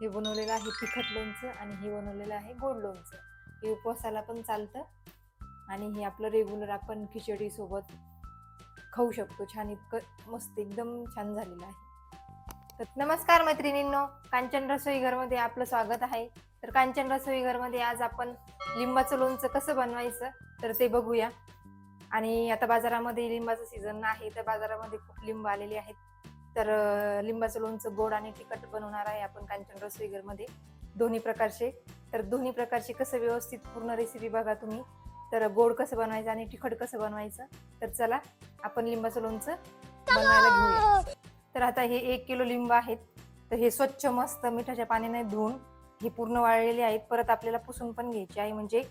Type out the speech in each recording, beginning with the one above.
हे बनवलेलं आहे तिखट लोणचं आणि हे बनवलेलं आहे गोड लोणचं. हे उपवासाला पण चालतं आणि हे आपलं रेग्युलर आपण खिचडी सोबत खाऊ शकतो. छान इतकं मस्त एकदम छान झालेलं आहे. तर नमस्कार मैत्रिणींनो, कांचन रसोई घरमध्ये आपलं स्वागत आहे. तर कांचन रसोई घरमध्ये आज आपण लिंबाचं लोणचं कसं बनवायचं तर ते बघूया. आणि आता बाजारामध्ये लिंबाचं सीझन आहे, तर बाजारामध्ये खूप लिंब आलेले आहेत. तर लिंबाचं लोणचं गोड आणि तिखट बनवणार आहे आपण कांचन रसोई घरमध्ये दोन्ही प्रकारचे. तर दोन्ही प्रकारचे कसं व्यवस्थित पूर्ण रेसिपी बघा तुम्ही. तर गोड कसं बनवायचं आणि तिखट कसं बनवायचं. तर चला आपण लिंबाचं लोणचं बनवायला घेऊया. तर आता हे 1 किलो लिंब आहेत. तर हे स्वच्छ मस्त मिठाच्या पाण्याने धुवून हे पूर्ण वाळलेले आहेत. परत आपल्याला पुसून पण घ्यायचे आहे, म्हणजे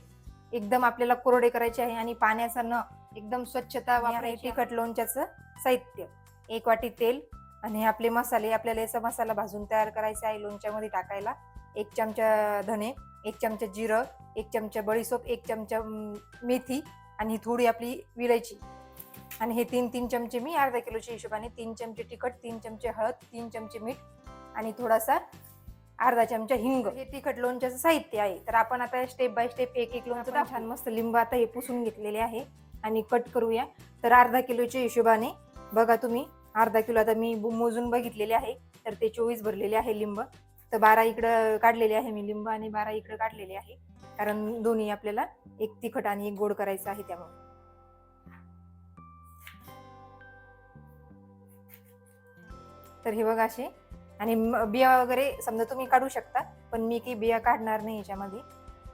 एकदम आपल्याला कोरडे करायचे आहे आणि पाण्याचा न एकदम स्वच्छता वापरायची. तिखट लोणच्याचं साहित्य: 1 वाटी तेल आणि आपले मसाले. आपल्याला याचा मसाला भाजून तयार करायचा आहे लोणच्यामध्ये टाकायला. 1 चमचा धने, 1 चमचा जिरं, 1 चमचा बडीशोप, 1 चमचा मेथी आणि थोडी आपली विलायची. आणि हे 3 चमचे मी अर्धा किलोच्या हिशोबाने 3 चमचे तिखट, 3 चमचे हळद, 3 चमचे मीठ आणि थोडासा अर्धा चमचा हिंग हे तिखट लोणच्याचं साहित्य आहे. तर आपण आता स्टेप बाय स्टेप एक लोणचं छान मस्त लिंब आता हे पुसून घेतलेले आहे आणि कट करूया. तर अर्धा किलोच्या हिशोबाने बघा तुम्ही, अर्धा किलो आता मी मोजून बघितलेले आहे. तर ते 24 भरलेले आहे लिंब. तर 12 इकडं काढलेले आहे मी लिंब आणि 12 इकडं काढलेले आहे, कारण दोन्ही आपल्याला एक तिखट आणि एक गोड करायचं आहे त्यामुळे. तर हे बघा असे, आणि बिया वगैरे समजा तुम्ही काढू शकता, पण मी काही बिया काढणार नाही याच्यामध्ये.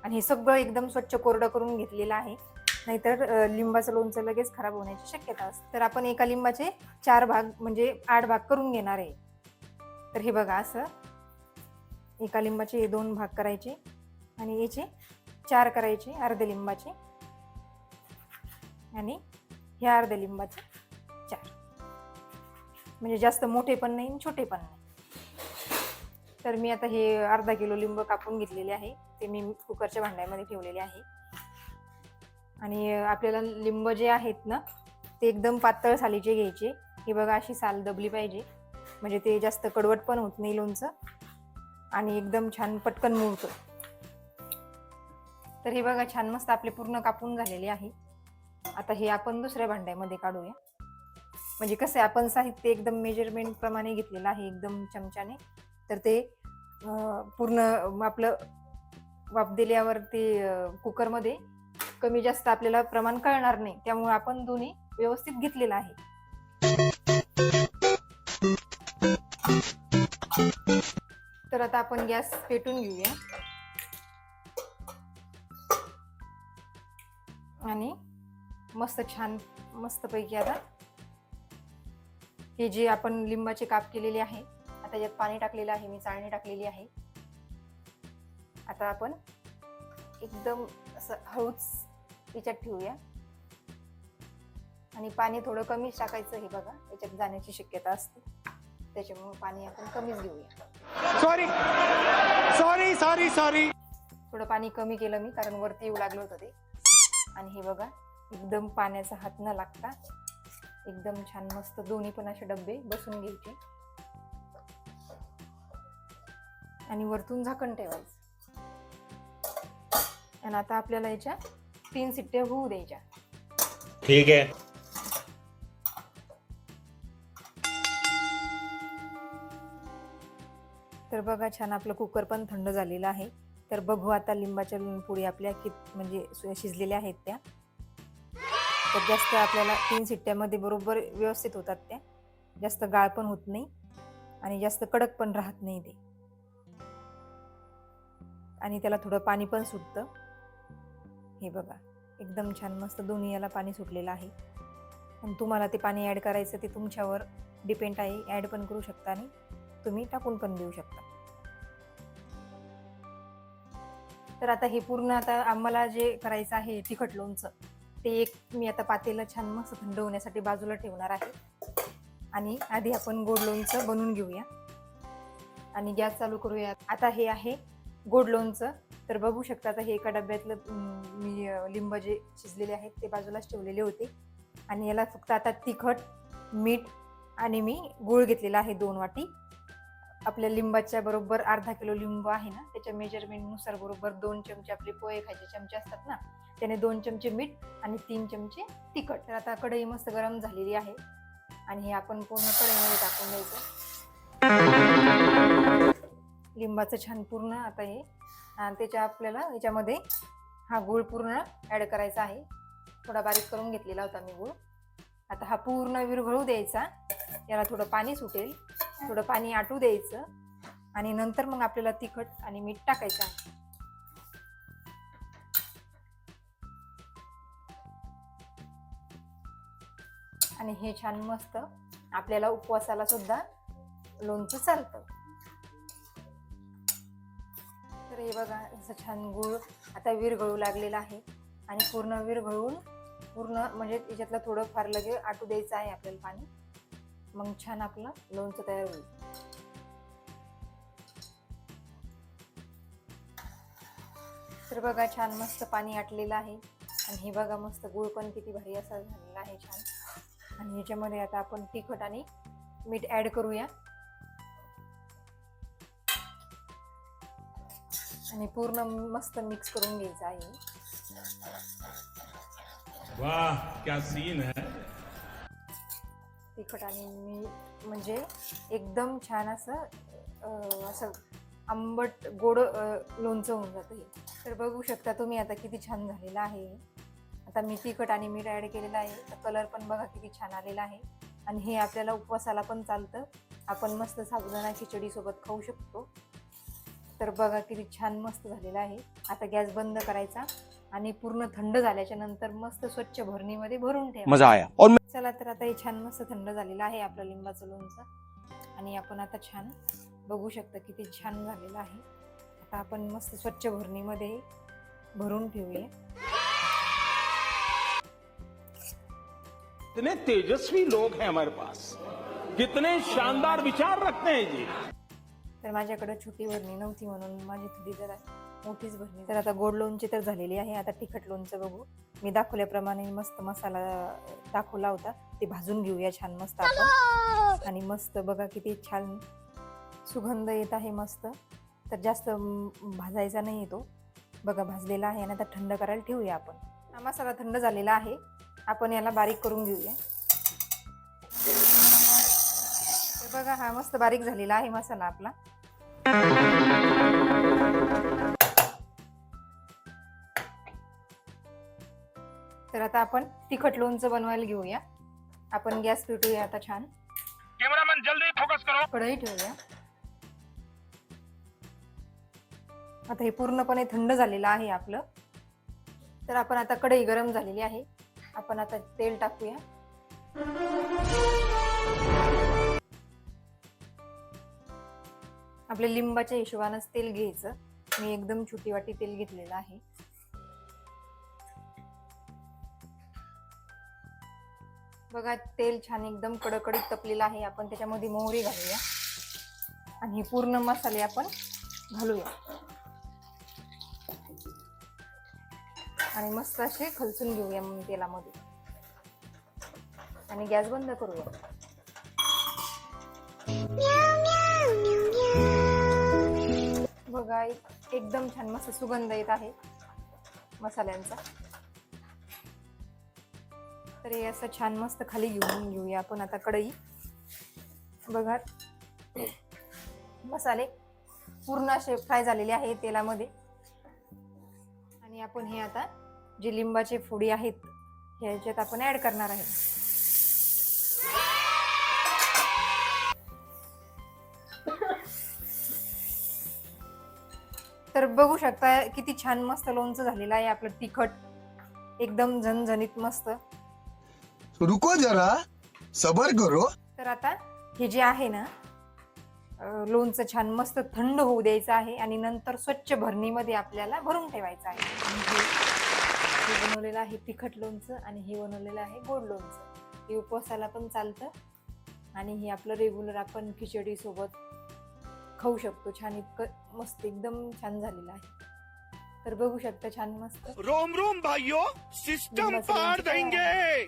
आणि हे सगळं एकदम स्वच्छ कोरडं करून घेतलेलं आहे, नाहीतर लिंबाचं लोणचं लगेच खराब होण्याची शक्यता असते. तर आपण एका लिंबाचे 4 भाग म्हणजे 8 भाग करून घेणार आहे. तर हे बघा असं एका लिंबाचे हे 2 भाग करायचे आणि याचे 4 करायचे अर्धे लिंबाचे, आणि हे अर्धे लिंबाचे 4, म्हणजे जास्त मोठे पण नाही छोटे पण नाही. तर मी आता हे अर्धा किलो लिंब कापून घेतलेले आहे, ते मी कुकरच्या भांड्यामध्ये ठेवलेले आहे. आणि आपल्याला लिंब जे आहेत ना ते एकदम पातळ सालीचे घ्यायचे. हे बघा अशी साल दबली पाहिजे, म्हणजे ते जास्त कडवट पण होत नाही लोणचं आणि एकदम छान पटकन मुरतं. तर हे बघा छान मस्त आपले पूर्ण कापून झालेले आहे. आता हे आपण दुसऱ्या भांड्यामध्ये काढूया. म्हणजे कसं आहे, आपण साहित्य एकदम मेजरमेंट प्रमाणे घेतलेलं आहे एकदम चमच्याने. तर ते पूर्ण आपलं वाफ दिल्यावर ते कुकरमध्ये कमी जास्त आपल्याला प्रमाण कळणार नाही, त्यामुळे आपण दोन्ही व्यवस्थित घेतलेलं आहे. तर आता आपण गॅस पेटून घेऊया आणि मस्त छान मस्तपैकी आता हे जे आपण लिंबाचे काप केलेले आहे, आता यात पाणी टाकलेलं आहे, मी चाळणी टाकलेली आहे. आता आपण एकदम असं हळूच याच्यात ठेवूया आणि पाणी थोडं कमीच टाकायचं. हे बघा याच्यात जाण्याची शक्यता असते, त्याच्यामुळे पाणी आपण कमीच घेऊया. सॉरी सॉरी सॉरी सॉरी थोडं पाणी कमी केलं मी, कारण वरती येऊ लागलं होतं ते. आणि हे बघा एकदम पाण्याचा हात न लागता एकदम छान मस्त दोन्ही पण असे डब्बे बसून घ्यायचे आणि वरतून झाकण ठेवायचं. आणि आता आपल्याला याच्या 3 शिट्ट्या होऊ द्यायच्या. ठीक आहे. तर बघा छान आपलं कुकर पण थंड झालेलं आहे. तर बघू आता लिंबाच्या पोळी आपल्या म्हणजे शिजलेल्या आहेत त्या. तर जास्त आपल्याला 3 शिट्ट्यामध्ये बरोबर व्यवस्थित होतात त्या, जास्त गाळ पण होत नाही आणि जास्त कडक पण राहत नाही ते, आणि त्याला थोडं पाणी पण सुटतं. हे बघा एकदम छान मस्त दोन्ही याला पाणी सुटलेलं आहे. आणि तुम्हाला ते पाणी ॲड करायचं ते तुमच्यावर डिपेंड आहे, ॲड पण करू शकता आणि तुम्ही टाकून पण देऊ शकता. तर आता हे पूर्ण आता आम्हाला जे करायचं आहे तिखट लोणचं, ते एक मी आता पातेलं छान मस्त थंड होण्यासाठी बाजूला ठेवणार आहे. आणि आधी आपण गोड लोणचं बनवून घेऊया आणि गॅस चालू करूया. आता हे आहे गोड लोणचं. तर बघू शकता आता हे एका डब्यातलं मी लिंब जे शिजलेले आहेत ते बाजूलाच ठेवलेले होते. आणि याला फक्त आता तिखट, मीठ आणि मी गूळ घेतलेला आहे 2 वाटी. आपल्या लिंबाच्या बरोबर अर्धा किलो लिंबू आहे ना, त्याच्या मेजरमेंट नुसार बरोबर 2 चमचे आपले पोहे खायचे चमचे असतात ना, त्याने 2 चमचे मीठ आणि 3 चमचे तिखट. तर आता कढई मस्त गरम झालेली आहे आणि हे आपण पूर्ण कढईमध्ये टाकून द्यायचं. लिंबाचं छान पूर्ण आता हे त्याच्या आपल्याला याच्यामध्ये हा गूळ पूर्ण ऍड करायचा आहे. थोडा बारीक करून घेतलेला होता मी गूळ. आता हा पूर्ण विरघळू द्यायचा. याला थोडं पाणी सुटेल, थोडं पाणी आटू द्यायचं आणि नंतर मग आपल्याला तिखट आणि मीठ टाकायचं आहे. आणि हे छान मस्त आपल्याला उपवासाला सुद्धा लोणचं चालतं. तर हे बघा असं छान गूळ आता विरघळू लागलेला आहे आणि पूर्ण विरघळून पूर्ण म्हणजे त्याच्यातलं थोडं फार लगे आटू द्यायचं आहे आपल्याला पाणी. मग छान आपलं लोणचं तयार होईल. तर बघा छान मस्त पाणी आटलेलं आहे आणि हे बघा मस्त गूळ पण किती भारी असा झालेला आहे छान. आणि ह्याच्यामध्ये आता आपण तिखट आणि मीठ ऍड करूया आणि पूर्ण मस्त मिक्स करून घ्यायचं आहे. वाह क्या सीन है. तिखट आणि मीठ म्हणजे एकदम छान असं असं आंबट गोड लोणचं होऊन जातं हे. तर बघू शकता तुम्ही आता किती छान झालेलं आहे. आता मी तिखट आणि मीठ ॲड केलेलं आहे. तर कलर पण बघा किती छान आलेला आहे आणि हे आपल्याला उपवासाला पण चालतं. आपण मस्त साबुदाणा खिचडी सोबत खाऊ शकतो. तर बघा किती छान मस्त झालेलं आहे. आता गॅस बंद करायचा आणि पूर्ण थंड झाल्याच्या नंतर मस्त स्वच्छ भरणीमध्ये भरून ठेवा. मजा आया. और चला तर आता हे छान मस्त थंड झालेलं आहे आपलं लिंबाचं लोणचं आणि आपण आता छान बघू शकता किती छान झालेलं आहे. आता आपण मस्त स्वच्छ भरणीमध्ये भरून ठेवूया. कितने तेजस्वी लोग हैं हमारे पास, कितने शानदार विचार रखते हैं जी. तर माझ्याकडे छोटी भरणी नव्हती म्हणून माझी थोडी जरा मोठीच भरणी. तर आता गोड लोणची तर झालेली आहे. आता तिखट लोणचं बघू. मी दाखवल्याप्रमाणे मस्त मसाला दाखवला होता ते भाजून घेऊया छान मस्त आपण. आणि मस्त बघा किती छान सुगंध येत आहे मस्त. तर जास्त भाजायचा नाही तो. बघा भाजलेला आहे आणि आता थंड करायला ठेवूया आपण. हा मसाला थंड झालेला आहे. आपण याला बारीक करून घेऊया. तर बघा हा मस्त बारीक झालेला आहे मसाला आपला. तर आता आपण तिखट लोणचं बनवायला घेऊया. आपण गॅस पेटूया आता छान. कैमरामैन जल्दी फोकस करो. कढई ठेवूया. आता हे पूर्णपणे थंड झालेलं आहे आपलं. तर आपण आता कढई गरम झालेली आहे. आपण आता तेल टाकूया. आपल्या लिंबाच्या हिशोबानंच तेल घ्यायचं. मी एकदम छोटी वाटी तेल घेतलेलं आहे. बघा तेल छान एकदम कडकडीत तपलेलं आहे. आपण त्याच्यामध्ये मोहरी घालूया आणि हे पूर्ण मसाले आपण घालूया आणि मस्त असे खलसून घेऊया तेलामध्ये आणि गॅस बंद करूया. बघा एकदम छान मस्त सुगंध येत आहे मसाल्यांचा. तर हे असं छान मस्त खाली घेऊया आपण आता कढई. बघा मसाले पूर्ण असे फ्राय झालेले आहे तेलामध्ये आणि आपण हे आता जे लिंबाचे फोडी आहेत ह्याच्यात आपण ऍड करणार आहे. तर बघू शकता किती छान मस्त लोणचं झालेलं आहे आपलं. तिखट एकदम झणझणीत मस्त. रुको जरा सबर करो. तर आता हे जे आहे ना लोणचं छान मस्त थंड होऊ द्यायचं आहे आणि नंतर स्वच्छ भरणीमध्ये आपल्याला भरून ठेवायचं आहे. हे बनवलेलं आहे तिखट लोणचं आणि हे बनवलेलं आहे गोड लोणचं. हे उपवासाला पण चालतं आणि हे आपलं रेग्युलर आपण खिचडी सोबत खाऊ शकतो. छान इतकं मस्त एकदम छान झालेलं आहे. तर बघू शकता छान मस्त. रोम रोम भाइयों, सिस्टम फाड़ देंगे.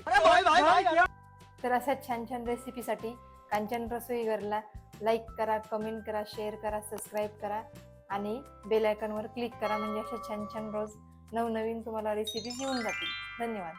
तर अशा छान छान रेसिपीसाठी कांचन रसोई घरला लाईक करा, कमेंट करा, शेअर करा, सबस्क्राईब करा आणि बेल आयकॉनवर क्लिक करा, म्हणजे अशा छान छान रोज नवनवीन तुम्हाला रेसिपीज येऊन जातील. धन्यवाद.